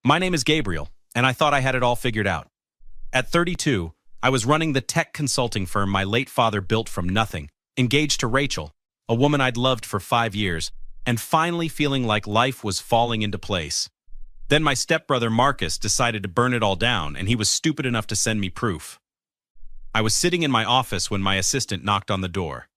My name is Gabriel, and I thought I had it all figured out. At 32, I was running the tech consulting firm my late father built from nothing, engaged to Rachel, a woman I'd loved for 5 years, and finally feeling like life was falling into place. Then my stepbrother Marcus decided to burn it all down, and he was stupid enough to send me proof. I was sitting in my office when my assistant knocked on the door.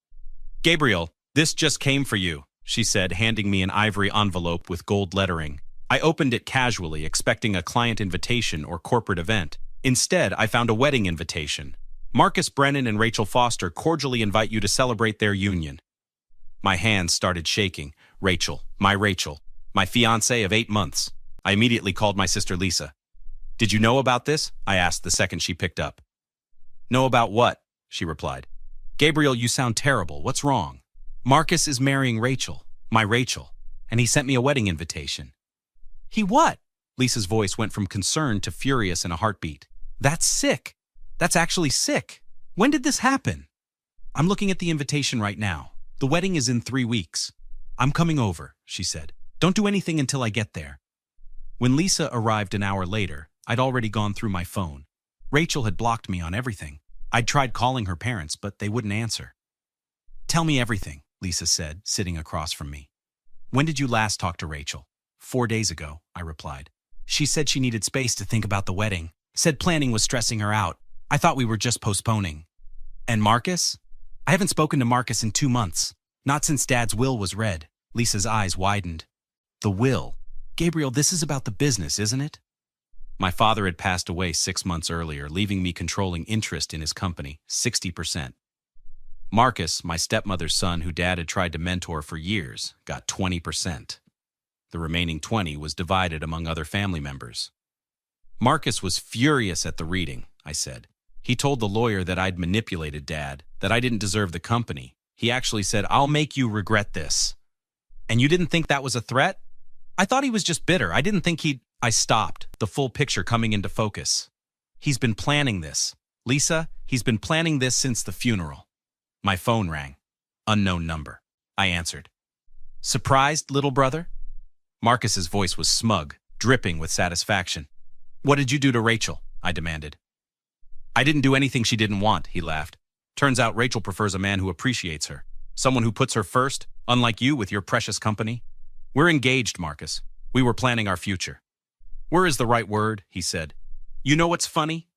"Gabriel, this just came for you," she said, handing me an ivory envelope with gold lettering. I opened it casually, expecting a client invitation or corporate event. Instead, I found a wedding invitation. "Marcus Brennan and Rachel Foster cordially invite you to celebrate their union." My hands started shaking. Rachel, my fiancée of 8 months. I immediately called my sister Lisa. "Did you know about this?" I asked the second she picked up. "Know about what?" she replied. "Gabriel, you sound terrible. What's wrong?" "Marcus is marrying Rachel, my Rachel, and he sent me a wedding invitation." "He what?" Lisa's voice went from concerned to furious in a heartbeat. "That's sick. That's actually sick. When did this happen?" "I'm looking at the invitation right now. The wedding is in 3 weeks. I'm coming over," she said. "Don't do anything until I get there." When Lisa arrived an hour later, I'd already gone through my phone. Rachel had blocked me on everything. I'd tried calling her parents, but they wouldn't answer. "Tell me everything," Lisa said, sitting across from me. "When did you last talk to Rachel?" 4 days ago, I replied. "She said she needed space to think about the wedding. Said planning was stressing her out. I thought we were just postponing." "And Marcus?" "I haven't spoken to Marcus in 2 months. Not since Dad's will was read." Lisa's eyes widened. "The will? Gabriel, this is about the business, isn't it?" My father had passed away 6 months earlier, leaving me controlling interest in his company, 60%. Marcus, my stepmother's son who Dad had tried to mentor for years, got 20%. The remaining 20 was divided among other family members. "Marcus was furious at the reading," I said. "He told the lawyer that I'd manipulated Dad, that I didn't deserve the company. He actually said, 'I'll make you regret this.'" "And you didn't think that was a threat?" "I thought he was just bitter. I didn't think he'd—" I stopped, the full picture coming into focus. "He's been planning this. Lisa, he's been planning this since the funeral." My phone rang. Unknown number. I answered. "Surprised, little brother?" Marcus's voice was smug, dripping with satisfaction. "What did you do to Rachel?" I demanded. "I didn't do anything she didn't want," he laughed. "Turns out Rachel prefers a man who appreciates her. Someone who puts her first, unlike you with your precious company. We're engaged, Marcus. We were planning our future." "Where is the right word?" he said. "You know what's funny?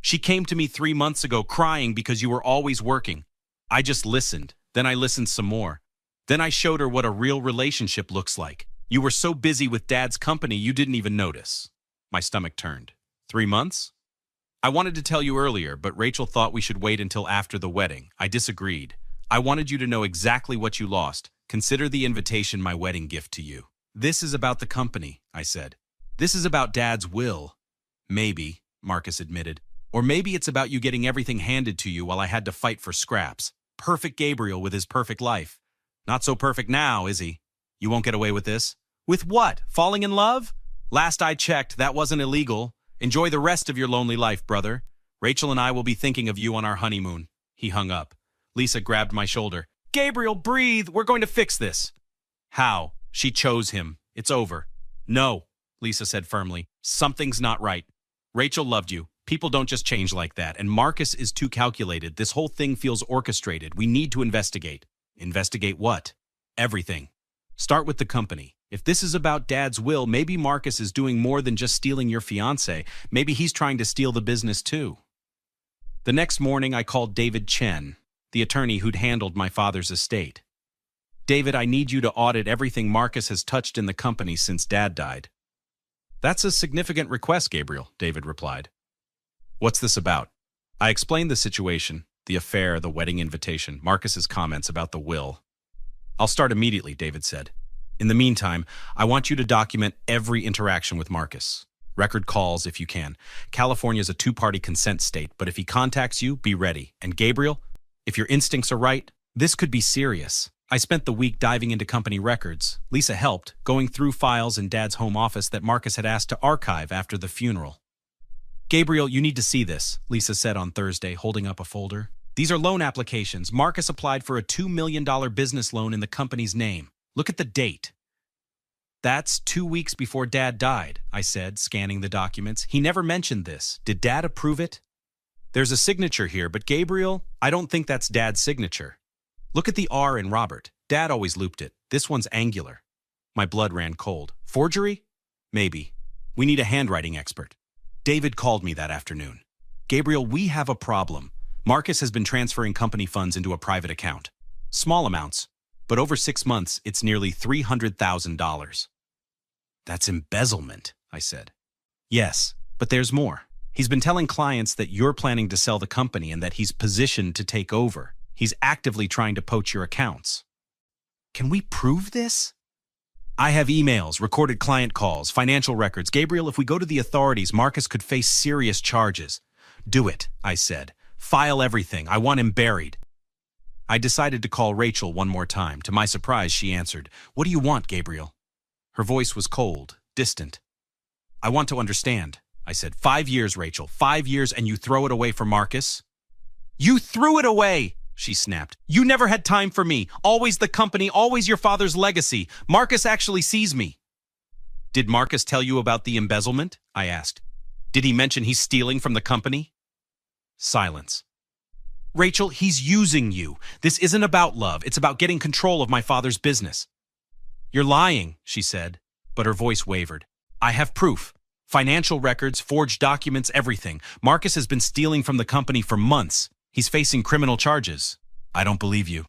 She came to me 3 months ago crying because you were always working. I just listened. Then I listened some more. Then I showed her what a real relationship looks like. You were so busy with Dad's company you didn't even notice." My stomach turned. 3 months? "I wanted to tell you earlier, but Rachel thought we should wait until after the wedding. I disagreed. I wanted you to know exactly what you lost. Consider the invitation my wedding gift to you." "This is about the company," I said. "This is about Dad's will." "Maybe," Marcus admitted. "Or maybe it's about you getting everything handed to you while I had to fight for scraps. Perfect Gabriel with his perfect life. Not so perfect now, is he? You won't get away with this." "With what? Falling in love? Last I checked, that wasn't illegal. Enjoy the rest of your lonely life, brother. Rachel and I will be thinking of you on our honeymoon." He hung up. Lisa grabbed my shoulder. "Gabriel, breathe. We're going to fix this." "How? She chose him. It's over." "No," Lisa said firmly. "Something's not right. Rachel loved you. People don't just change like that. And Marcus is too calculated. This whole thing feels orchestrated. We need to investigate." "Investigate what?" "Everything. Start with the company. If this is about Dad's will, maybe Marcus is doing more than just stealing your fiancé. Maybe he's trying to steal the business too." The next morning, I called David Chen, the attorney who'd handled my father's estate. "David, I need you to audit everything Marcus has touched in the company since Dad died." "That's a significant request, Gabriel," David replied. "What's this about?" I explained the situation, the affair, the wedding invitation, Marcus's comments about the will. "I'll start immediately," David said. "In the meantime, I want you to document every interaction with Marcus. Record calls if you can. California's a 2-party consent state, but if he contacts you, be ready. And Gabriel, if your instincts are right, this could be serious." I spent the week diving into company records. Lisa helped, going through files in Dad's home office that Marcus had asked to archive after the funeral. "Gabriel, you need to see this," Lisa said on Thursday, holding up a folder. "These are loan applications. Marcus applied for a $2 million business loan in the company's name. Look at the date." That's 2 weeks before Dad died, I said, scanning the documents. He never mentioned this. Did Dad approve it? There's a signature here, but Gabriel, I don't think that's Dad's signature. Look at the R in Robert. Dad always looped it. This one's angular. My blood ran cold. Forgery? Maybe. We need a handwriting expert. David called me that afternoon. Gabriel, we have a problem. Marcus has been transferring company funds into a private account. Small amounts, but over 6 months, it's nearly $300,000. That's embezzlement, I said. Yes, but there's more. He's been telling clients that you're planning to sell the company and that he's positioned to take over. He's actively trying to poach your accounts. Can we prove this? I have emails, recorded client calls, financial records. Gabriel, if we go to the authorities, Marcus could face serious charges. Do it, I said. File everything. I want him buried. I decided to call Rachel one more time. To my surprise, she answered, "What do you want, Gabriel?" Her voice was cold, distant. "I want to understand," I said. 5 years, Rachel. 5 years, and you throw it away for Marcus? You threw it away, she snapped. You never had time for me. Always the company, always your father's legacy. Marcus actually sees me. Did Marcus tell you about the embezzlement? I asked. Did he mention he's stealing from the company? Silence. Rachel, he's using you. This isn't about love. It's about getting control of my father's business. You're lying, she said, but her voice wavered. I have proof. Financial records, forged documents, everything. Marcus has been stealing from the company for months. He's facing criminal charges. I don't believe you.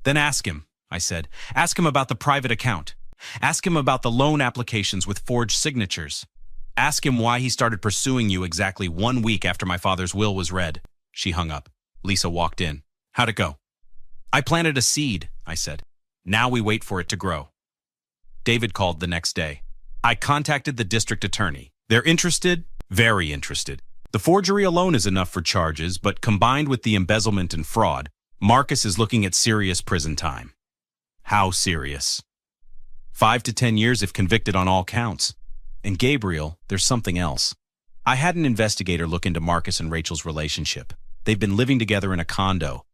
Then ask him, I said. Ask him about the private account. Ask him about the loan applications with forged signatures. Ask him why he started pursuing you exactly 1 week after my father's will was read. She hung up. Lisa walked in. How'd it go? I planted a seed, I said. Now we wait for it to grow. David called the next day. I contacted the district attorney. They're interested, very interested. The forgery alone is enough for charges, but combined with the embezzlement and fraud, Marcus is looking at serious prison time. How serious? 5 to 10 years if convicted on all counts. And Gabriel, there's something else. I had an investigator look into Marcus and Rachel's relationship. They've been living together in a condo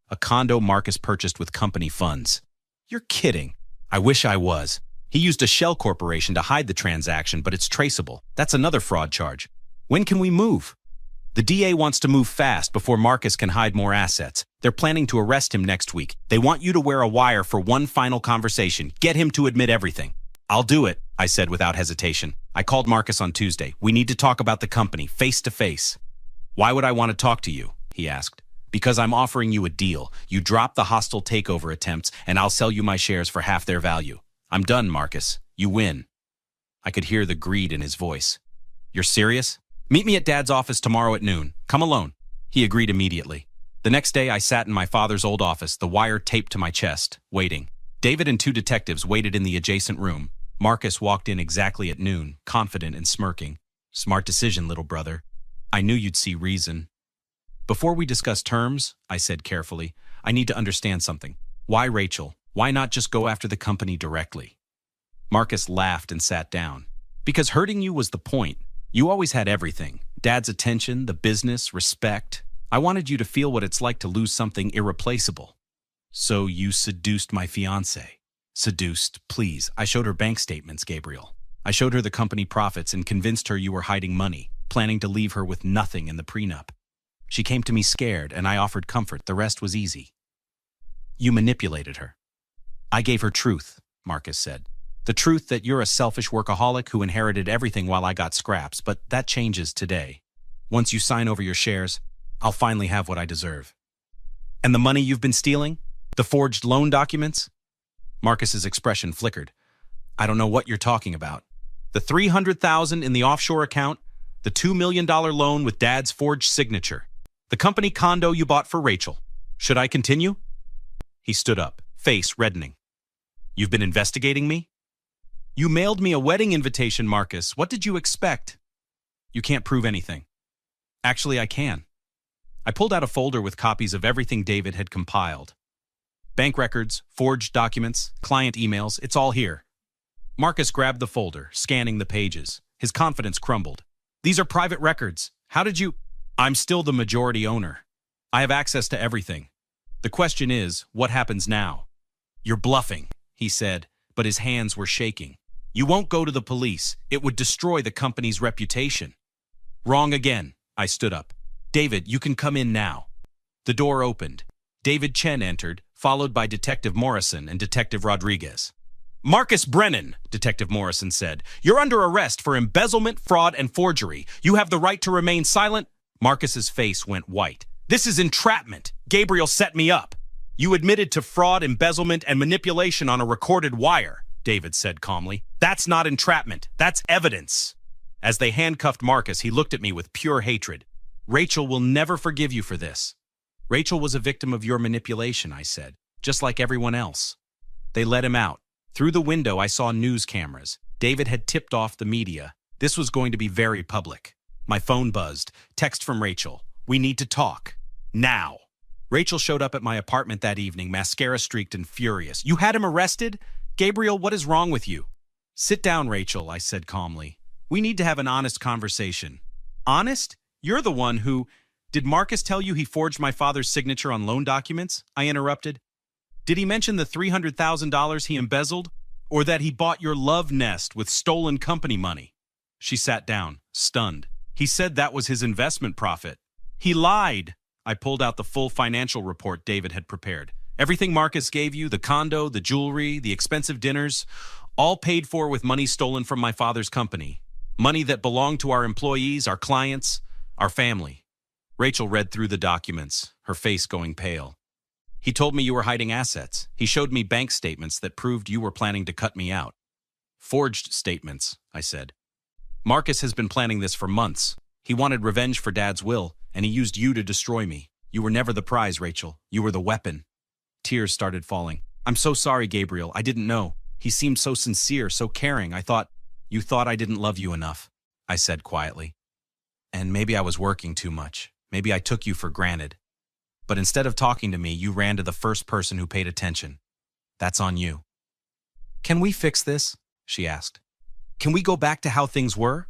Marcus purchased with company funds. You're kidding. I wish I was. He used a shell corporation to hide the transaction, but it's traceable. That's another fraud charge. When can we move? The DA wants to move fast before Marcus can hide more assets. They're planning to arrest him next week. They want you to wear a wire for one final conversation. Get him to admit everything. I'll do it, I said without hesitation. I called Marcus on Tuesday. We need to talk about the company, face to face. Why would I want to talk to you? He asked. Because I'm offering you a deal. You drop the hostile takeover attempts, and I'll sell you my shares for half their value. I'm done, Marcus. You win. I could hear the greed in his voice. You're serious? Meet me at Dad's office tomorrow at noon. Come alone. He agreed immediately. The next day, I sat in my father's old office, the wire taped to my chest, waiting. David and 2 detectives waited in the adjacent room. Marcus walked in exactly at noon, confident and smirking. Smart decision, little brother. I knew you'd see reason. Before we discuss terms, I said carefully, I need to understand something. Why Rachel? Why not just go after the company directly? Marcus laughed and sat down. Because hurting you was the point. You always had everything. Dad's attention, the business, respect. I wanted you to feel what it's like to lose something irreplaceable. So you seduced my fiancée. Seduced, please. I showed her bank statements, Gabriel. I showed her the company profits and convinced her you were hiding money, planning to leave her with nothing in the prenup. She came to me scared, and I offered comfort. The rest was easy. You manipulated her. I gave her truth, Marcus said. The truth that you're a selfish workaholic who inherited everything while I got scraps, but that changes today. Once you sign over your shares, I'll finally have what I deserve. And the money you've been stealing? The forged loan documents? Marcus's expression flickered. I don't know what you're talking about. The $300,000 in the offshore account, the $2 million loan with Dad's forged signature, the company condo you bought for Rachel. Should I continue? He stood up, face reddening. You've been investigating me? You mailed me a wedding invitation, Marcus. What did you expect? You can't prove anything. Actually, I can. I pulled out a folder with copies of everything David had compiled. Bank records, forged documents, client emails, it's all here. Marcus grabbed the folder, scanning the pages. His confidence crumbled. These are private records. How did you... I'm still the majority owner. I have access to everything. The question is, what happens now? You're bluffing, he said, but his hands were shaking. You won't go to the police. It would destroy the company's reputation. Wrong again. I stood up. David, you can come in now. The door opened. David Chen entered, followed by Detective Morrison and Detective Rodriguez. Marcus Brennan, Detective Morrison said, you're under arrest for embezzlement, fraud, and forgery. You have the right to remain silent. Marcus's face went white. This is entrapment. Gabriel set me up. You admitted to fraud, embezzlement, and manipulation on a recorded wire, David said calmly. That's not entrapment. That's evidence. As they handcuffed Marcus, he looked at me with pure hatred. Rachel will never forgive you for this. Rachel was a victim of your manipulation, I said, just like everyone else. They let him out. Through the window, I saw news cameras. David had tipped off the media. This was going to be very public. My phone buzzed. Text from Rachel. We need to talk. Now. Rachel showed up at my apartment that evening, mascara-streaked and furious. You had him arrested? Gabriel, what is wrong with you? Sit down, Rachel, I said calmly. We need to have an honest conversation. Honest? You're the one who... Did Marcus tell you he forged my father's signature on loan documents? I interrupted. Did he mention the $300,000 he embezzled? Or that he bought your love nest with stolen company money? She sat down, stunned. He said that was his investment profit. He lied. I pulled out the full financial report David had prepared. Everything Marcus gave you, the condo, the jewelry, the expensive dinners, all paid for with money stolen from my father's company. Money that belonged to our employees, our clients, our family. Rachel read through the documents, her face going pale. He told me you were hiding assets. He showed me bank statements that proved you were planning to cut me out. Forged statements, I said. Marcus has been planning this for months. He wanted revenge for Dad's will, and he used you to destroy me. You were never the prize, Rachel. You were the weapon. Tears started falling. I'm so sorry, Gabriel. I didn't know. He seemed so sincere, so caring. You thought I didn't love you enough, I said quietly. And maybe I was working too much. Maybe I took you for granted. But instead of talking to me, you ran to the first person who paid attention. That's on you. Can we fix this? She asked. Can we go back to how things were?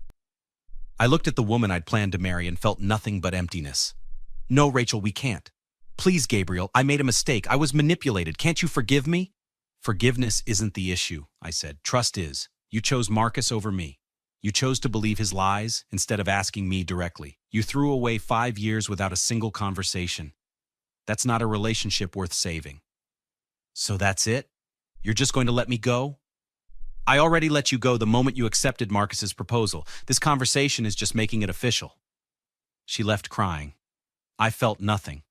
I looked at the woman I'd planned to marry and felt nothing but emptiness. No, Rachel, we can't. Please, Gabriel, I made a mistake. I was manipulated. Can't you forgive me? Forgiveness isn't the issue, I said. Trust is. You chose Marcus over me. You chose to believe his lies instead of asking me directly. You threw away 5 years without a single conversation. That's not a relationship worth saving. So that's it? You're just going to let me go? I already let you go the moment you accepted Marcus's proposal. This conversation is just making it official. She left crying. I felt nothing.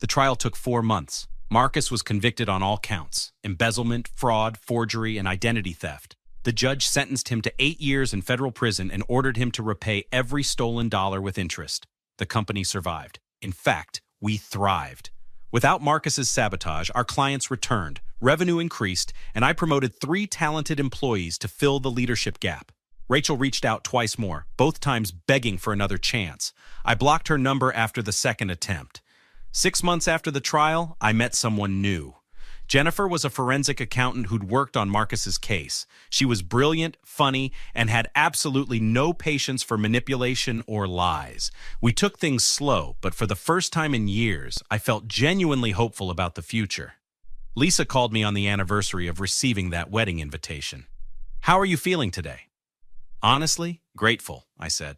The trial took 4 months. Marcus was convicted on all counts: embezzlement, fraud, forgery, and identity theft. The judge sentenced him to 8 years in federal prison and ordered him to repay every stolen dollar with interest. The company survived. In fact, we thrived. Without Marcus's sabotage, our clients returned, revenue increased, and I promoted 3 talented employees to fill the leadership gap. Rachel reached out twice more, both times begging for another chance. I blocked her number after the second attempt. 6 months after the trial, I met someone new. Jennifer was a forensic accountant who'd worked on Marcus's case. She was brilliant, funny, and had absolutely no patience for manipulation or lies. We took things slow, but for the first time in years, I felt genuinely hopeful about the future. Lisa called me on the anniversary of receiving that wedding invitation. How are you feeling today? Honestly, grateful, I said.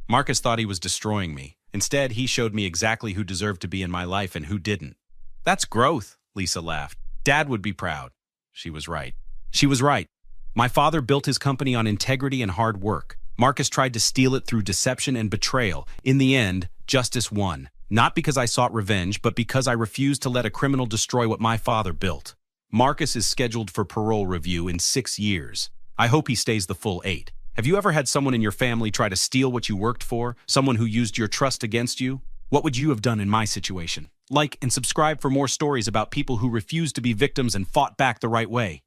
Marcus thought he was destroying me. Instead, he showed me exactly who deserved to be in my life and who didn't. That's growth, Lisa laughed. Dad would be proud. She was right. She was right. My father built his company on integrity and hard work. Marcus tried to steal it through deception and betrayal. In the end, justice won. Not because I sought revenge, but because I refused to let a criminal destroy what my father built. Marcus is scheduled for parole review in 6 years. I hope he stays the full 8. Have you ever had someone in your family try to steal what you worked for? Someone who used your trust against you? What would you have done in my situation? Like and subscribe for more stories about people who refused to be victims and fought back the right way.